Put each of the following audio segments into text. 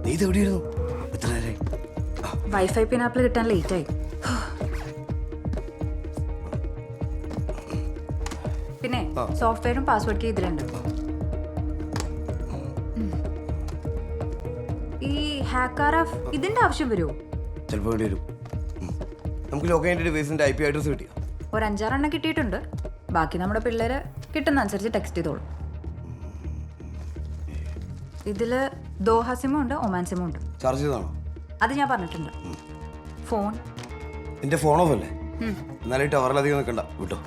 നീ ഇത് എവിടെയായിരുന്നു? എത്ര നേരമായി? വൈഫൈ പിനാപ്പിൾ കിട്ടാൻ ലേറ്റായി. പിന്നെ സോഫ്റ്റ്വെയറും പാസ്വേഡ് കീ ഇതിലുണ്ട്. ഈ ഹാക്കറാഫ് ഇതിന്റെ ആവശ്യം വരുമോ? ചിലപ്പോൾ വേണ്ടി വരും. നമുക്ക് ലോക്കൽ ഡിവൈസിന്റെ IP അഡ്രസ് കിട്ടിയോ? ഒരു 5-6 കിട്ടിയിട്ടുണ്ട്. ബാക്കി നമ്മുടെ പിള്ളേര് കിട്ടുന്ന അനുസരിച്ച് ടെക്സ്റ്റ് ചെയ്തോളും. ഇതില് ദോഹ സിമും ഉണ്ട്, ഒമാൻ സിമും ഉണ്ട്. ചാർജ് ചെയ്താണോ? അത് ഞാൻ പറഞ്ഞിട്ടുണ്ട്. ഫോൺ നിന്റെ ഫോൺ ഓഫ് അല്ലേ? എന്നാലും ടവറിലധികം നിൽക്കണ്ട വിട്ടോ.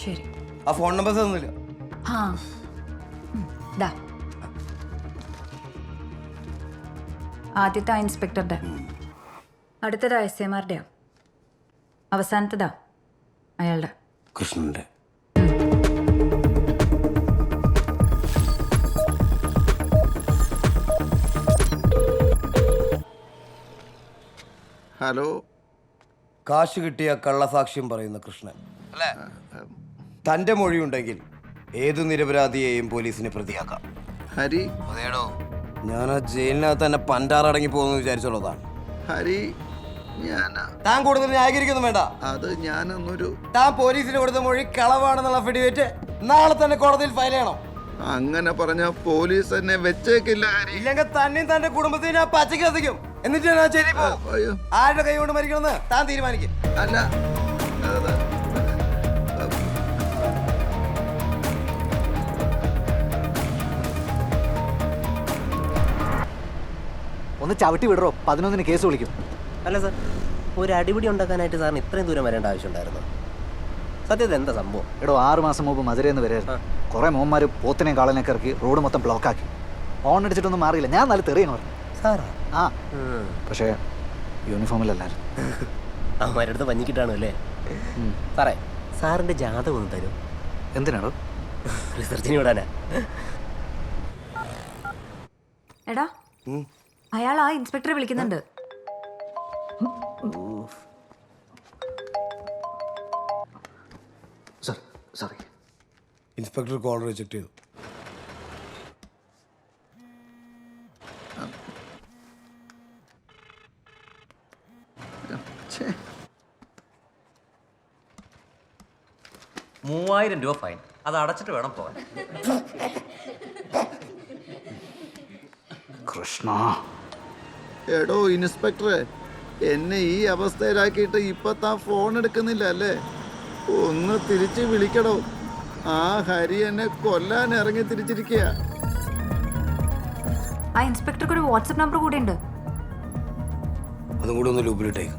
ശരി. ആ ഫോൺ നമ്പർ തന്നില്ല. ആ ദാ ആദ്യത്തെ ഇൻസ്പെക്ടറുടെ, അടുത്തത് SMRയുടെ, അവസാനത്തതാ അയാളുടെ. കൃഷ്ണന്റെ. ഹലോ. കാശ് കിട്ടിയ കള്ളസാക്ഷ്യം പറയുന്ന കൃഷ്ണൻ അല്ലേ? തന്റെ മൊഴിയുണ്ടെങ്കിൽ ഏതു നിരപരാധിയെയും പോലീസിന് പ്രതിയാക്കാം. ഹരി. അതേടോ, ഞാൻ ആ ജയിലിനകത്ത് തന്നെ പണ്ടാറടങ്ങി പോകുന്നു വിചാരിച്ചോളതാണ്. ഹരി, താൻ കൂടുതൽ ന്യായീകരിക്കൊന്നും വേണ്ട. അത് ഞാനൊന്നൊരു താൻ പോലീസിന് കൊടുത്ത മൊഴി കളവാണെന്നുള്ള അഫിഡവിറ്റ് നാളെ തന്നെ കോടതിയിൽ ഫയൽ ചെയ്യണം. അങ്ങനെ പറഞ്ഞ പോലീസ് എന്നെ വെച്ചേക്കില്ല ഹരി. ഇല്ലെങ്കിൽ തന്നെയും തന്റെ കുടുംബത്തിനെ പച്ചയ്ക്ക് എത്തിക്കും. എന്നിട്ട് അയ്യോ. ആരുടെ കൈ കൊണ്ട് മരിക്കണമെന്ന് താൻ തീരുമാനിക്കും. അല്ല, ഒന്ന് ചവിട്ടി വിടറോ, 11 കേസ് വിളിക്കും. അല്ല സാർ, ഒരു അടിപിടി ഉണ്ടാക്കാനായിട്ട് സാറിന് ഇത്രയും ദൂരം വരേണ്ട ആവശ്യമുണ്ടായിരുന്നു? സത്യത്തിൽ എന്താ സംഭവം? എടോ, 6 മാസം മുമ്പ് മധുരയിൽ നിന്ന് വരായിരുന്നു. കുറേ മോന്മാർ പോത്തിനെയും കാളനെയൊക്കെ ഇറക്കി റോഡ് മൊത്തം ബ്ലോക്കാക്കി. ഹോൺ അടിച്ചിട്ടൊന്നും മാറിയില്ല. ഞാൻ നല്ല തെറിയെന്ന് പറഞ്ഞു. സാറാ? ആ, പക്ഷേ യൂണിഫോമിലല്ലായിരുന്നു. അവരുടെ അടുത്ത് പഞ്ഞിക്കിട്ടാണോ അല്ലേ? സാറേ, സാറിൻ്റെ ജാതകം ഒന്ന് തരും. എന്തിനാണോ? റിസർച്ചിന് വിടാനാ. എടാ, അയാൾ ആ ഇൻസ്പെക്ടറെ വിളിക്കുന്നുണ്ട്. സോറി. ഇൻസ്പെക്ടർ കോൾ റിജക്ട് ചെയ്തു. ₹3000 ഫൈൻ. അത് അടച്ചിട്ട് വേണം പോകാൻ. കൃഷ്ണ. എടോ ഇൻസ്പെക്ടറെ, എന്നെ ഈ അവസ്ഥയിലാക്കിയിട്ട് ഇപ്പൊ താൻ ഫോൺ എടുക്കുന്നില്ല അല്ലേ? ഒന്ന് തിരിച്ച് വിളിക്കടോ. ആ ഹരി എന്നെ കൊല്ലാൻ ഇറങ്ങി തിരിച്ചിരിക്കുക. ആ ഇൻസ്പെക്ടർക്ക് ഒരു വാട്സപ്പ് നമ്പർ കൂടെ ഉണ്ട്. അതും കൂടി ഒന്ന് ലൂപ്പിലിട്ടേക്ക്.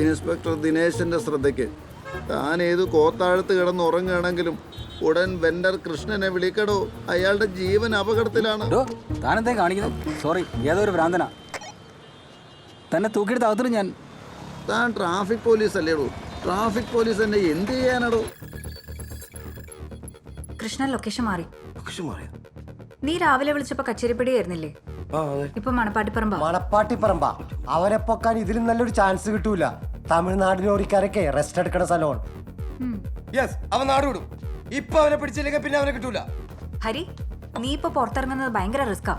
ഇൻസ്പെക്ടർ ദിനേശന്റെ ശ്രദ്ധയ്ക്ക്, താൻ ഏത് കോത്താഴത്ത് കിടന്ന് ഉറങ്ങുകയാണെങ്കിലും ഉടൻ വെണ്ടർ കൃഷ്ണനെ വിളിക്കടോ. അയാളുടെ ജീവൻ അപകടത്തിലാണ്. താനെന്തേ കാണിക്കുന്നത്? സോറി, ഏതൊരു ഭ്രാന്തനാ. തന്നെ തൂക്കിയെടുത്ത് അകത്തിടും ഞാൻ. താൻ ട്രാഫിക് പോലീസ് അല്ലേടോ? ട്രാഫിക് പോലീസ് എന്നെ എന്ത് ചെയ്യാനടോ? കൃഷ്ണൻ ലൊക്കേഷൻ മാറി. ലൊക്കേഷൻ മാറിയോ? നീ രാവിലെ വിളിച്ചപ്പോ കച്ചേരിപ്പടിയായിരുന്നില്ലേ? ഇപ്പൊ മണപ്പാട്ടിപ്പറമ്പ. മണപ്പാട്ടിപ്പറമ്പ അവരെ പൊക്കാൻ ഇതിലും നല്ലൊരു ചാൻസ് കിട്ടൂല. തമിഴ്നാടിനോടിക്കാരൊക്കെ റെസ്റ്റ് എടുക്കണ സ്ഥലമാണ്. യെസ്, അവൻ നാട് വിടും. ഇപ്പൊ അവനെ പിടിച്ചില്ലെങ്കിൽ പിന്നെ അവനെ കിട്ടൂല. ഹരി, നീ ഇപ്പൊ പുറത്തിറങ്ങുന്നത് ഭയങ്കര റിസ്കാ.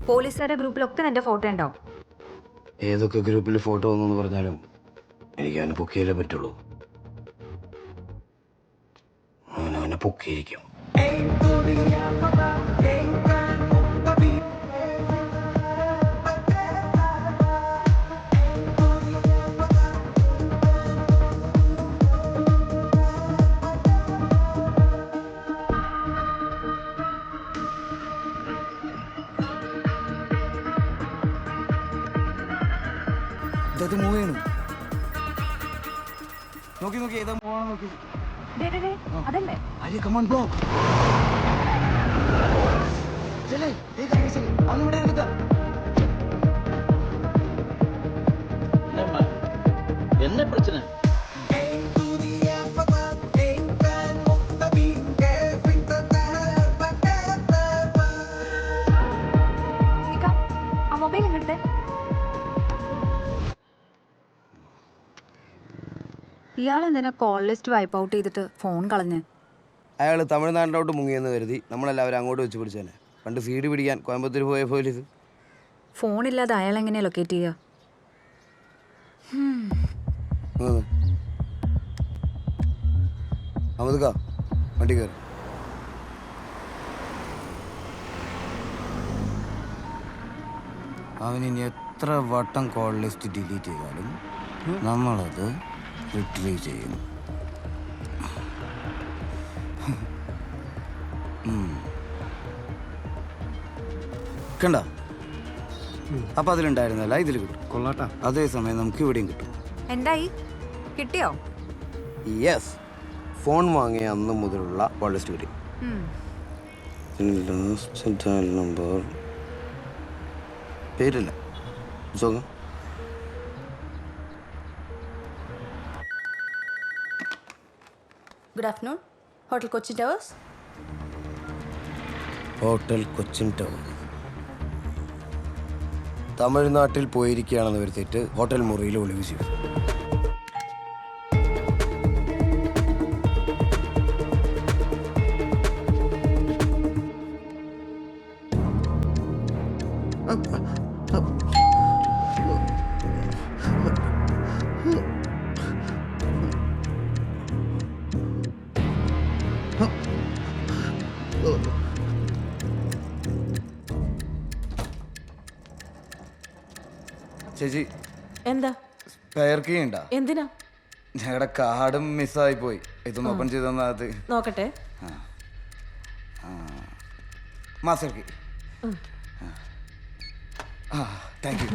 പോലീസുകാരുടെ ഗ്രൂപ്പിലൊക്കെ നിന്റെ ഫോട്ടോ ഉണ്ടാവും. ഏതൊക്കെ ഗ്രൂപ്പിൽ ഫോട്ടോ വന്നു പറഞ്ഞാലും എനിക്ക് അവനെ പൊക്കിയാലേ പറ്റുള്ളൂ. അവനെ പൊക്കിയിരിക്കും. ഇത് മൂവ് ചെയ്യണം. നോക്കി നോക്കി ഏതാ മൂവാണോ നോക്കി. അതല്ലേ അരി കമോൺ ബ്രോ. ചെല്ലേ അവനിവിടെ എടുക്ക. என்ன பிரச்சனை? ആ മൊബൈൽ എങ്ങോട്ടെ? ഇയാൾ എന്തിനാ കോൾ ലിസ്റ്റ് വൈപ്പ് ഔട്ട് ചെയ്തിട്ട് ഫോൺ കളഞ്ഞ്? അയാൾ തമിഴ്നാട്ടിലോട്ട് മുങ്ങിയെന്ന് കരുതി നമ്മളെല്ലാവരും അങ്ങോട്ട് വെച്ച് പിടിച്ചേനെ. പണ്ട് സീഡ് പിടിക്കാൻ കോയമ്പത്തൂർ പോയ പോലീസ്. ഫോണില്ലാതെ അയാൾ എങ്ങനെയാ ലൊക്കേറ്റ് ചെയ്യുക? അമൃത വണ്ടി കയറി. അവനിനി എത്ര വട്ടം കോൾ ലിസ്റ്റ് ഡിലീറ്റ് ചെയ്താലും നമ്മളത് റിട്രീവ് ചെയ്യും. കണ്ട, അപ്പൊ അതിലുണ്ടായിരുന്നല്ല ഇതിൽ കിട്ടും. കൊള്ളാട്ടാ. അതേസമയം നമുക്ക് ഇവിടെയും കിട്ടും. എന്തായി? കിട്ടിയോ? യെസ്, ഫോൺ വാങ്ങിയ അന്ന് മുതലുള്ള കോൾ ലിസ്റ്റ് കിട്ടി. ലാസ്റ്റ് നമ്പർ പേരില്ല. സുഖം. Good afternoon. Hotel Kochi Towers. Hotel Cochin tower. തമിഴ്നാട്ടിൽ പോയിരിക്കുകയാണെന്ന് വരുത്തിയിട്ട് ഹോട്ടൽ മുറിയിൽ ഒളിവ് ചെയ്തു. ചേച്ചി, എന്താ? സ്പെയർ കീ ഉണ്ടാ? എന്തിനാ? ഞങ്ങളുടെ കാർഡും മിസ്സായി പോയി. ഇതൊന്ന് ഓപ്പൺ ചെയ്ത് തന്നാ അത്. നോക്കട്ടെ. Master key. Thank you.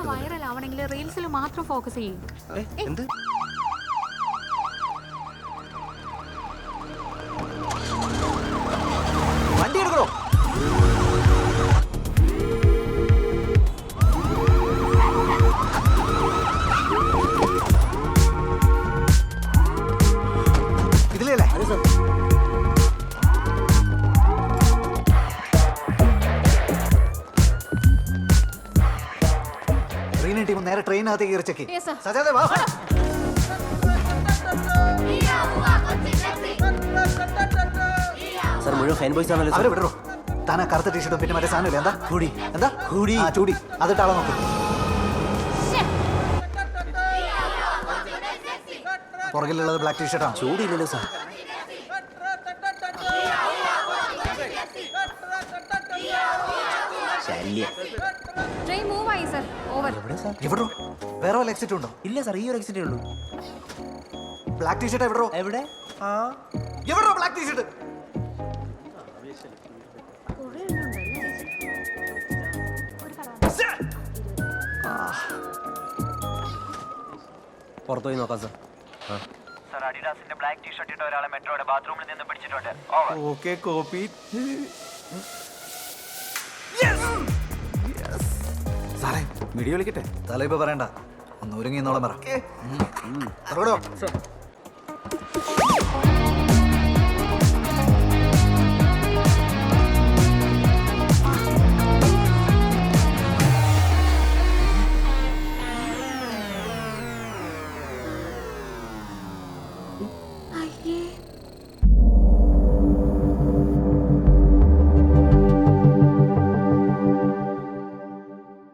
Viral ആവണമെങ്കിൽ റീൽസിൽ മാത്രം ഫോക്കസ് ചെയ്യും. എന്ത്? വണ്ടി എടുക്കണോ? ഇതിലല്ലേ? ട്രെയിൻ ടീം നേരെ ട്രെയിനകത്തേക്ക് കയറി ചെക്ക്. സജാദേ വാ. സാർ മുഴുവൻ ഫാൻ ബോയ്സ് ആണല്ലോ. അവരെ വിടറോ. താനാ കറുത്ത ടീഷർട്ടും പിന്നെ മറ്റേ സാധനമില്ല. എന്താ കൂടി? എന്താ കൂടി? ആ ചൂടി. അതിട്ട് ആളെ നോക്കും. പുറകിലുള്ളത് ബ്ലാക്ക് ടീഷർട്ടാണ്. ചൂടില്ലല്ലോ സാർ. ശല്യം. ട്രെയിൻ മൂവ് ആയി സർ. ഓവർ. എവിടോ? വേറെ വല്ല എക്സിറ്റ് ഉണ്ടോ? ഇല്ല സാർ, ഈ ഒരു എക്സിറ്റേ ഉള്ളൂ. ബ്ലാക്ക് ടീഷർട്ട് എവിടോ? എവിടെ? എവിടോ ബ്ലാക്ക് ടീഷർട്ട്? പുറത്തു പോയി നോക്കാം സാർ. സർ, അഡിഡാസിന്റെ ബ്ലാക്ക് ടീഷർട്ട് ഇട്ട ഒരാളെ മെട്രോയുടെ ബാത്റൂമിൽ നിന്ന് പിടിച്ചിട്ടുണ്ട്. Okay copy. സാറേ വീഡിയോ വിളിക്കട്ടെ? തല ഇപ്പൊ പറയണ്ട, ഒന്ന് ഒരുങ്ങി എന്നോളം പറ.